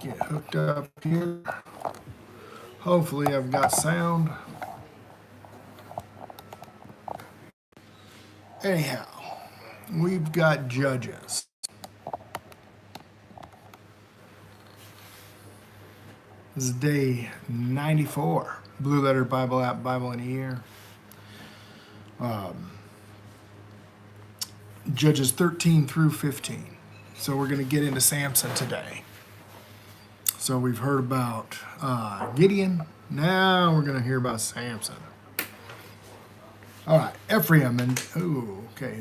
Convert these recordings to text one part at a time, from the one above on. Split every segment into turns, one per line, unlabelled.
Get hooked up here. Hopefully I've got sound. Anyhow, we've got Judges. This is day 94. Blue Letter Bible app, Bible in a Year. Judges 13 through 15. So we're going to get into Samson today. So we've heard about Gideon. Now we're going to hear about Samson. All right, Ephraim and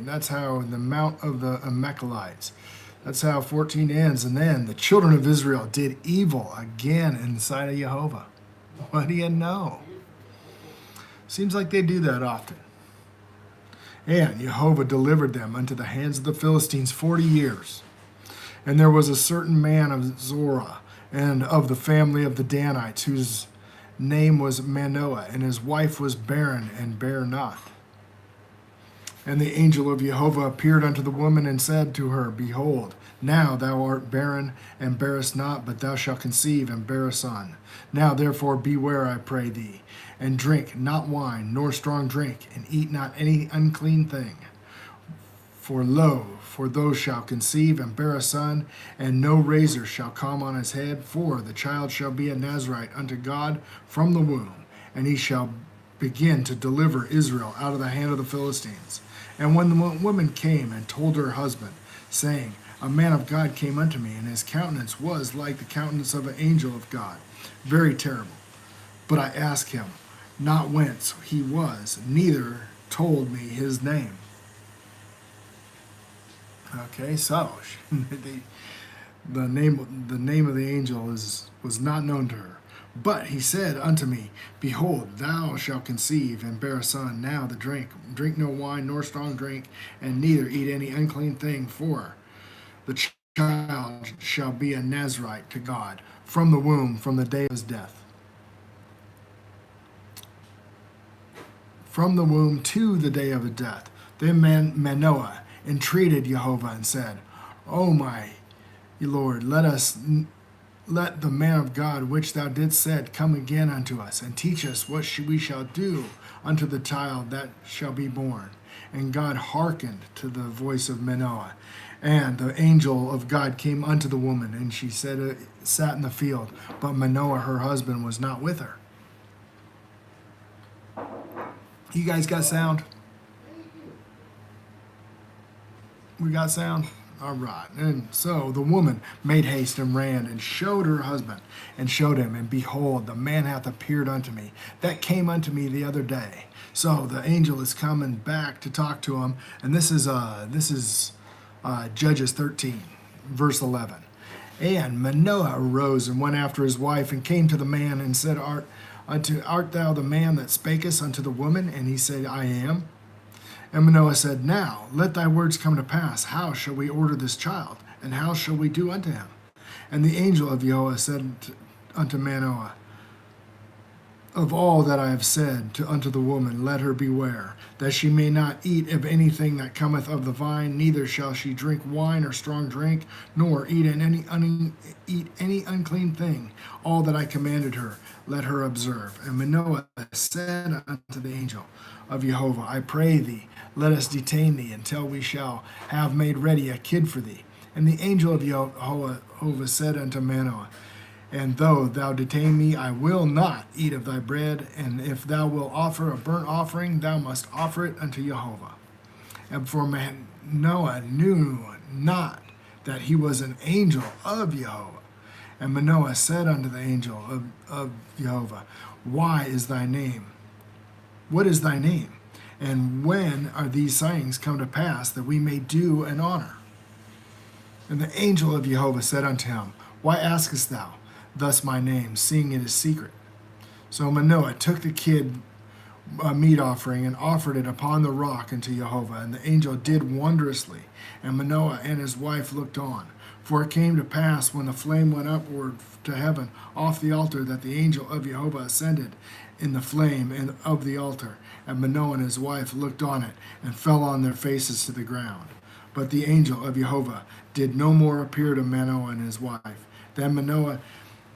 that's how the Mount of the Amalekites. That's how 14 ends. And then the children of Israel did evil again in the sight of Jehovah. What do you know? Seems like they do that often. And Jehovah delivered them unto the hands of the Philistines 40 years. And there was a certain man of Zorah, and of the family of the Danites, whose name was Manoah, and his wife was barren and bare not. And the angel of Jehovah appeared unto the woman and said to her, Behold, now thou art barren and bearest not, but thou shalt conceive and bear a son. Now therefore beware, I pray thee, and drink not wine, nor strong drink, and eat not any unclean thing. For lo, for those shall conceive and bear a son, and no razor shall come on his head, for the child shall be a Nazarite unto God from the womb, and he shall begin to deliver Israel out of the hand of the Philistines. And when the woman came and told her husband, saying, A man of God came unto me, and his countenance was like the countenance of an angel of God, very terrible. But I asked him not whence he was, neither told me his name. Okay, so the name of the angel was not known to her. But he said unto me, Behold, thou shalt conceive and bear a son. Now the drink no wine nor strong drink, and neither eat any unclean thing, for the child shall be a Nazarite to God from the womb, from the day of his death. From the womb to the day of his death. Then Manoah entreated Jehovah and said, O my Lord, let the man of God which thou didst said come again unto us, and teach us what we shall do unto the child that shall be born. And God hearkened to the voice of Manoah. And the angel of God came unto the woman, and she sat in the field, but Manoah her husband was not with her. You guys got sound? We got sound? All right. And so the woman made haste and ran and showed her husband and showed him. And behold, the man hath appeared unto me that came unto me the other day. So the angel is coming back to talk to him. And this is Judges 13, verse 11. And Manoah arose and went after his wife and came to the man and said, Art thou the man that spakest unto the woman? And he said, I am. And Manoah said, Now let thy words come to pass. How shall we order this child? And how shall we do unto him? And the angel of Jehovah said unto Manoah, Of all that I have said unto the woman, let her beware, that she may not eat of anything that cometh of the vine, neither shall she drink wine or strong drink, nor eat any unclean thing. All that I commanded her, let her observe. And Manoah said unto the angel of Jehovah, I pray thee, let us detain thee until we shall have made ready a kid for thee. And the angel of Jehovah said unto Manoah, And though thou detain me, I will not eat of thy bread, and if thou wilt offer a burnt offering, thou must offer it unto Jehovah. And for Manoah knew not that he was an angel of Jehovah. And Manoah said unto the angel of Jehovah, What is thy name? And when are these sayings come to pass, that we may do and honor? And the angel of Jehovah said unto him, Why askest thou thus my name, seeing it is secret? So Manoah took the kid meat offering and offered it upon the rock unto Jehovah. And the angel did wondrously, and Manoah and his wife looked on. For it came to pass, when the flame went upward to heaven off the altar, that the angel of Jehovah ascended in the flame of the altar. And Manoah and his wife looked on it, and fell on their faces to the ground. But the angel of Jehovah did no more appear to Manoah and his wife. Then Manoah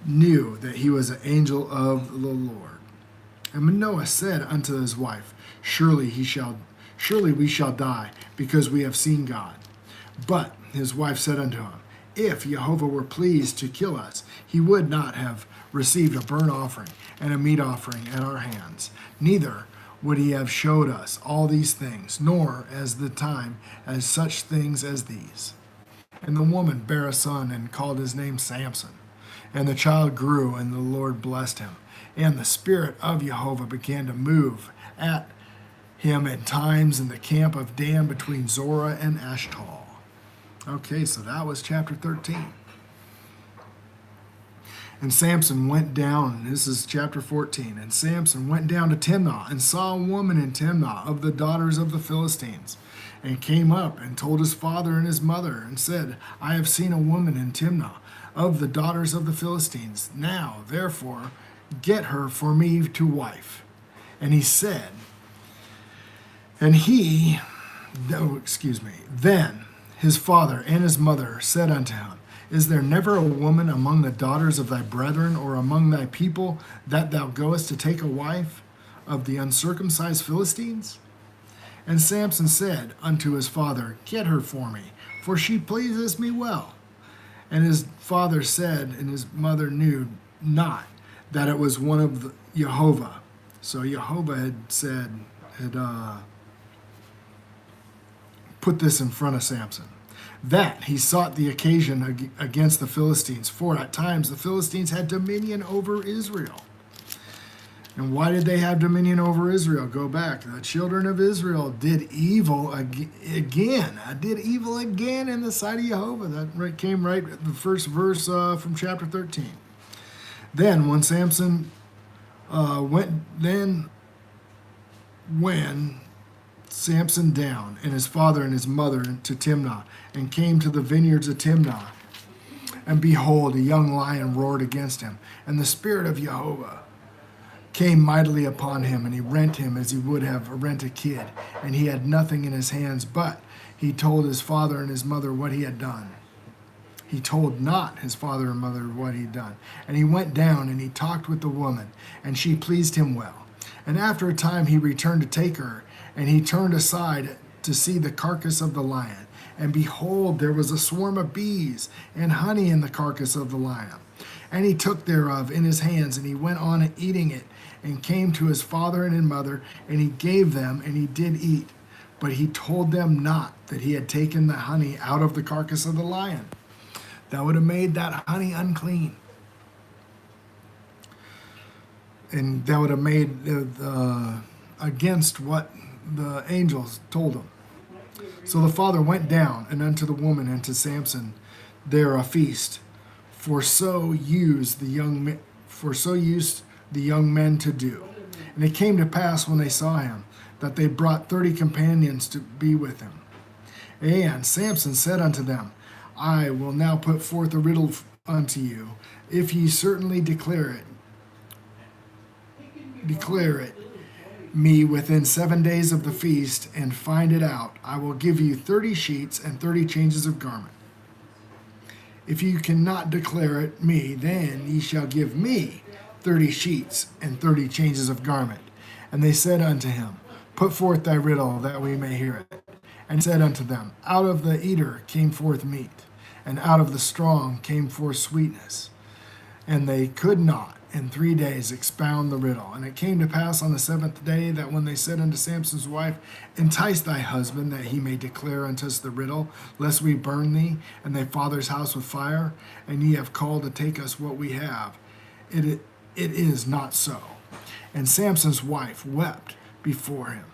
knew that he was an angel of the Lord. And Manoah said unto his wife, Surely we shall die, because we have seen God. But his wife said unto him, If Jehovah were pleased to kill us, he would not have received a burnt offering and a meat offering at our hands. Neither would he have showed us all these things, nor as the time as such things as these. And the woman bare a son and called his name Samson. And the child grew, and the Lord blessed him. And the spirit of Jehovah began to move at him at times in the camp of Dan between Zorah and Ashtal. Okay, so that was chapter 13. And Samson went down, this is chapter 14, and Samson went down to Timnah and saw a woman in Timnah of the daughters of the Philistines, and came up and told his father and his mother, and said, I have seen a woman in Timnah of the daughters of the Philistines. Now, therefore, get her for me to wife. And he said, then his father and his mother said unto him, Is there never a woman among the daughters of thy brethren or among thy people that thou goest to take a wife of the uncircumcised Philistines? And Samson said unto his father, Get her for me, for she pleases me well. And his father said, and his mother knew not that it was one of Jehovah. So Jehovah had put this in front of Samson, that he sought the occasion against the Philistines, for at times the Philistines had dominion over Israel. And why did they have dominion over Israel? Go back. The children of Israel did evil again in the sight of Jehovah. That came right at the first verse from chapter 13. Then when Samson when Samson down, and his father and his mother to Timnah, and came to the vineyards of Timnah. And behold, a young lion roared against him, and the spirit of Jehovah came mightily upon him, and he rent him as he would have rent a kid. And he had nothing in his hands, but he told his father and his mother what he had done. He told not his father and mother what he had done. And he went down, and he talked with the woman, and she pleased him well. And after a time he returned to take her, and he turned aside to see the carcass of the lion. And behold, there was a swarm of bees and honey in the carcass of the lion. And he took thereof in his hands, and he went on eating it, and came to his father and his mother, and he gave them, and he did eat. But he told them not that he had taken the honey out of the carcass of the lion. That would have made that honey unclean. And that would have made against what the angels told him. So the father went down, and unto the woman and to Samson there a feast, for so used the young men to do. And it came to pass when they saw him, that they brought 30 companions to be with him. And Samson said unto them, I will now put forth a riddle unto you. If ye certainly declare it me within 7 days of the feast, and find it out, I will give you 30 sheets and 30 changes of garment. If you cannot declare it me, then ye shall give me 30 sheets and 30 changes of garment. And they said unto him, Put forth thy riddle, that we may hear it. And he said unto them, Out of the eater came forth meat, and out of the strong came forth sweetness. And they could not in 3 days expound the riddle. And it came to pass on the 7th day, that when they said unto Samson's wife, Entice thy husband, that he may declare unto us the riddle, lest we burn thee and thy father's house with fire, and ye have called to take us what we have. It is not so. And Samson's wife wept before him,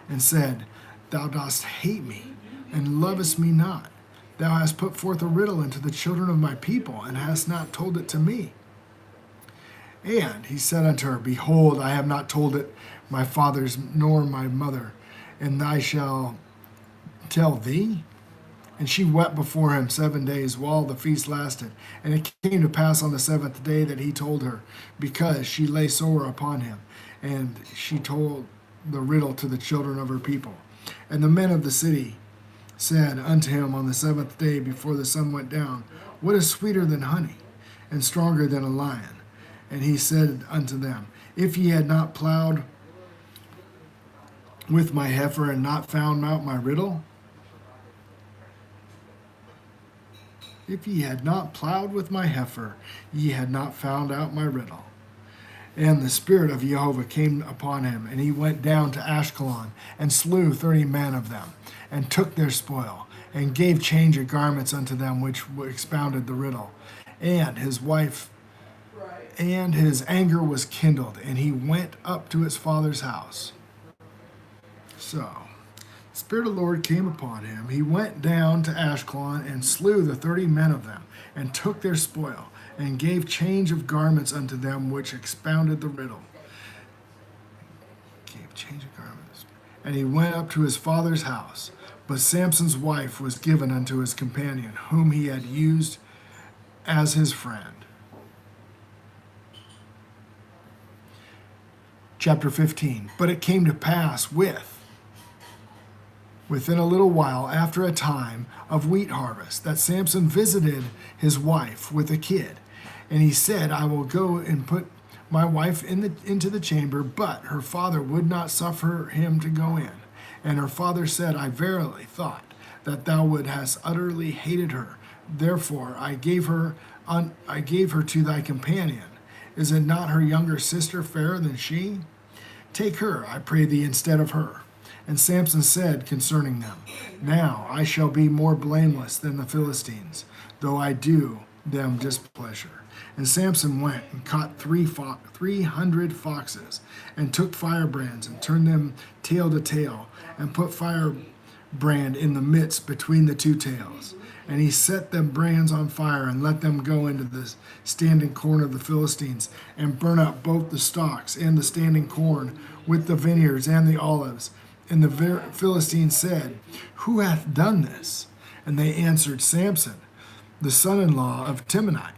and said, Thou dost hate me, and lovest me not. Thou hast put forth a riddle into the children of my people, and hast not told it to me. And he said unto her, Behold, I have not told it my father's nor my mother, and I shall tell thee. And she wept before him 7 days while the feast lasted. And it came to pass on the 7th day that he told her, because she lay sore upon him. And she told the riddle to the children of her people. And the men of the city said unto him on the seventh day before the sun went down, What is sweeter than honey, and stronger than a lion? And he said unto them, If ye had not plowed with my heifer and not found out my riddle, if ye had not plowed with my heifer, ye had not found out my riddle. And the Spirit of Jehovah came upon him, and he went down to Ashkelon, and slew 30 men of them, and took their spoil, and gave change of garments unto them which expounded the riddle. And his wife, and his anger was kindled, and he went up to his father's house. So, the Spirit of the Lord came upon him. He went down to Ashkelon, and slew the 30 men of them, and took their spoil, and gave change of garments unto them which expounded the riddle. Gave change of garments. And he went up to his father's house. But Samson's wife was given unto his companion, whom he had used as his friend. Chapter 15. But it came to pass within a little while, after a time of wheat harvest, that Samson visited his wife with a kid. And he said, I will go and put my wife into the chamber, but her father would not suffer him to go in. And her father said, I verily thought that thou would hast utterly hated her. Therefore I gave her to thy companion. Is it not her younger sister fairer than she? Take her, I pray thee, instead of her. And Samson said concerning them, Now I shall be more blameless than the Philistines, though I do them displeasure. And Samson went and caught 300 foxes, and took firebrands, and turned them tail to tail, and put firebrand in the midst between the two tails. And he set them brands on fire, and let them go into the standing corn of the Philistines, and burn up both the stalks and the standing corn, with the vineyards and the olives. And the Philistines said, Who hath done this? And they answered, Samson, the son-in-law of Timnite,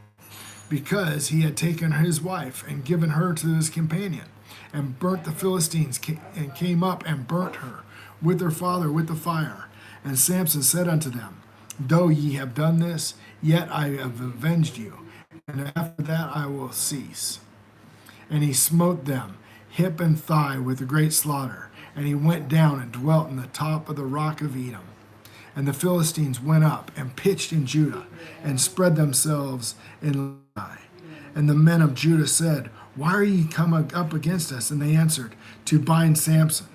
because he had taken his wife and given her to his companion, and burnt the Philistines, and came up and burnt her with her father with the fire. And Samson said unto them, Though ye have done this, yet I have avenged you, and after that I will cease. And he smote them hip and thigh with a great slaughter, and he went down and dwelt in the top of the rock of Edom. And the Philistines went up and pitched in Judah, and spread themselves in Lehi. And the men of Judah said, Why are ye come up against us? And they answered, To bind Samson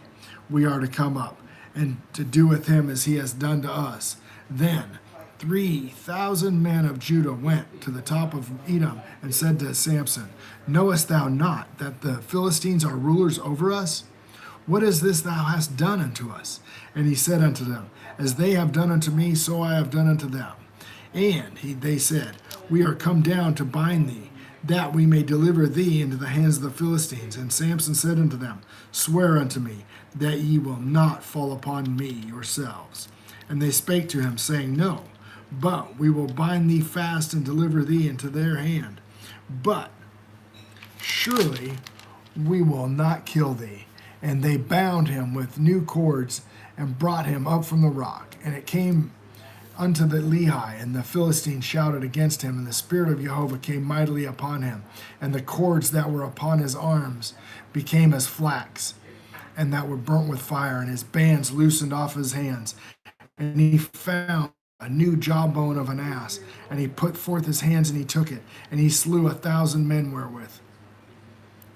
we are to come up, and to do with him as he has done to us. Then 3,000 men of Judah went to the top of Edom, and said to Samson, Knowest thou not that the Philistines are rulers over us? What is this thou hast done unto us? And he said unto them, As they have done unto me, so I have done unto them. And they said, We are come down to bind thee, that we may deliver thee into the hands of the Philistines. And Samson said unto them, Swear unto me that ye will not fall upon me yourselves. And they spake to him, saying, No, but we will bind thee fast and deliver thee into their hand. But surely we will not kill thee. And they bound him with new cords, and brought him up from the rock. And it came unto the Lehi, and the Philistines shouted against him, and the Spirit of Jehovah came mightily upon him, and the cords that were upon his arms became as flax, and that were burnt with fire, and his bands loosened off his hands. And he found a new jawbone of an ass, and he put forth his hands, and he took it, and he slew 1,000 men wherewith.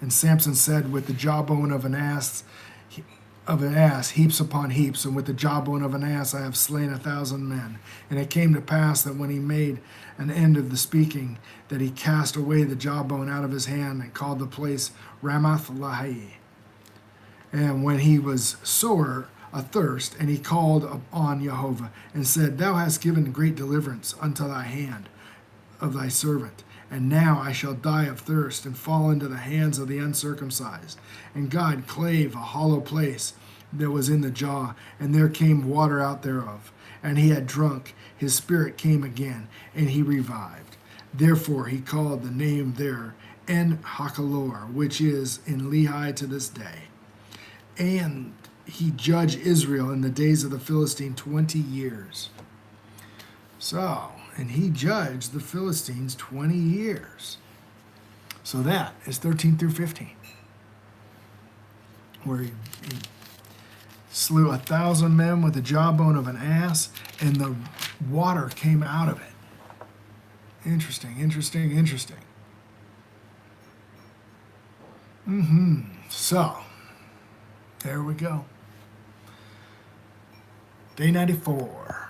And Samson said, With the jawbone of an ass heaps upon heaps, and with the jawbone of an ass I have slain 1,000 men. And it came to pass that when he made an end of the speaking, that he cast away the jawbone out of his hand, and called the place Ramath Lehi. And when he was sore athirst, and he called upon Jehovah, and said, Thou hast given great deliverance unto thy hand of thy servant. And now I shall die of thirst, and fall into the hands of the uncircumcised. And God clave a hollow place that was in the jaw, and there came water out thereof. And he had drunk, his spirit came again, and he revived. Therefore he called the name there En Hakalor, which is in Lehi to this day. And he judge Israel in the days of the Philistine 20 years. So, and he judged the Philistines 20 years. So that is 13 through 15, where he slew 1,000 men with the jawbone of an ass, and the water came out of it. Interesting, interesting, interesting. So, there we go. Day 94.